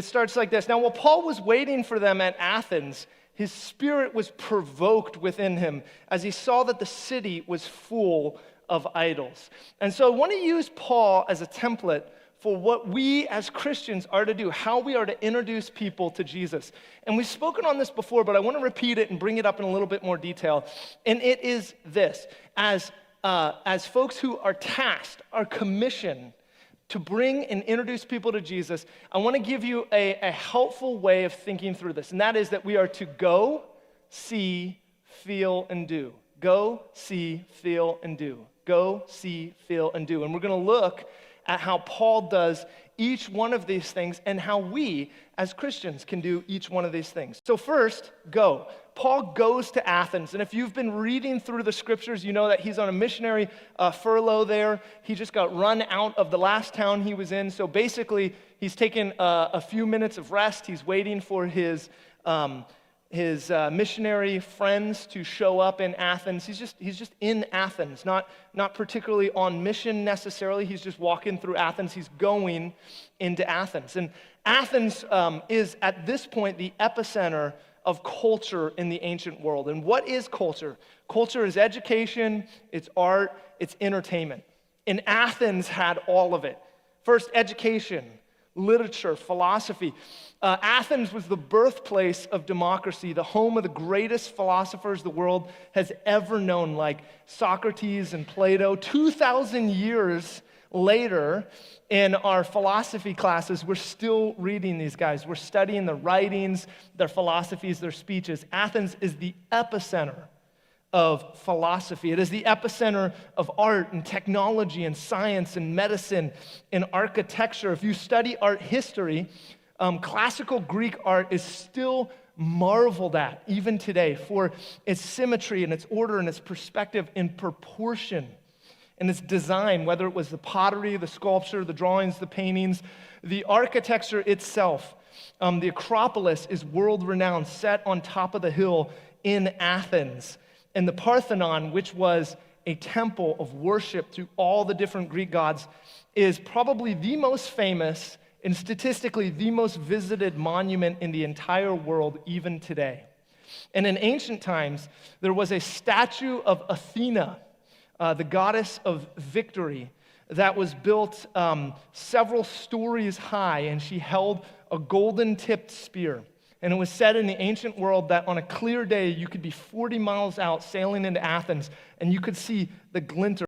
It starts like this. Now, while Paul was waiting for them at Athens, his spirit was provoked within him as he saw that the city was full of idols. And so I want to use Paul as a template for what we as Christians are to do, how we are to introduce people to Jesus. And we've spoken on this before, but I want to repeat it and bring it up in a little bit more detail. And it is this: as folks who are tasked, are commissioned to bring and introduce people to Jesus, I want to give you a helpful way of thinking through this, and that is that we are to go, see, feel, and do. Go, see, feel, and do. Go, see, feel, and do. And we're going to look at how Paul does each one of these things and how we as Christians can do each one of these things. So first, go. Paul goes to Athens, and if you've been reading through the scriptures, you know that he's on a missionary furlough there. He just got run out of the last town he was in, so basically he's taken a few minutes of rest. He's waiting for his missionary friends to show up in Athens. He's just in Athens, not particularly on mission necessarily. He's just walking through Athens. He's going into Athens. And Athens is, at this point, the epicenter of culture in the ancient world. And what is culture? Culture is education, it's art, it's entertainment. And Athens had all of it. First, education, literature, philosophy. Athens was the birthplace of democracy, the home of the greatest philosophers the world has ever known, like Socrates and Plato. 2,000 years later, in our philosophy classes, we're still reading these guys. We're studying their writings, their philosophies, their speeches. Athens is the epicenter of philosophy. It is the epicenter of art and technology and science and medicine and architecture. If you study art history, classical Greek art is still marveled at even today for its symmetry and its order and its perspective and proportion and its design, whether it was the pottery, the sculpture, the drawings, the paintings, the architecture itself. The Acropolis is world-renowned, set on top of the hill in Athens. And the Parthenon, which was a temple of worship to all the different Greek gods, is probably the most famous and statistically the most visited monument in the entire world even today. And in ancient times, there was a statue of Athena, the goddess of victory, that was built several stories high, and she held a golden-tipped spear. And it was said in the ancient world that on a clear day, you could be 40 miles out sailing into Athens, and you could see the glint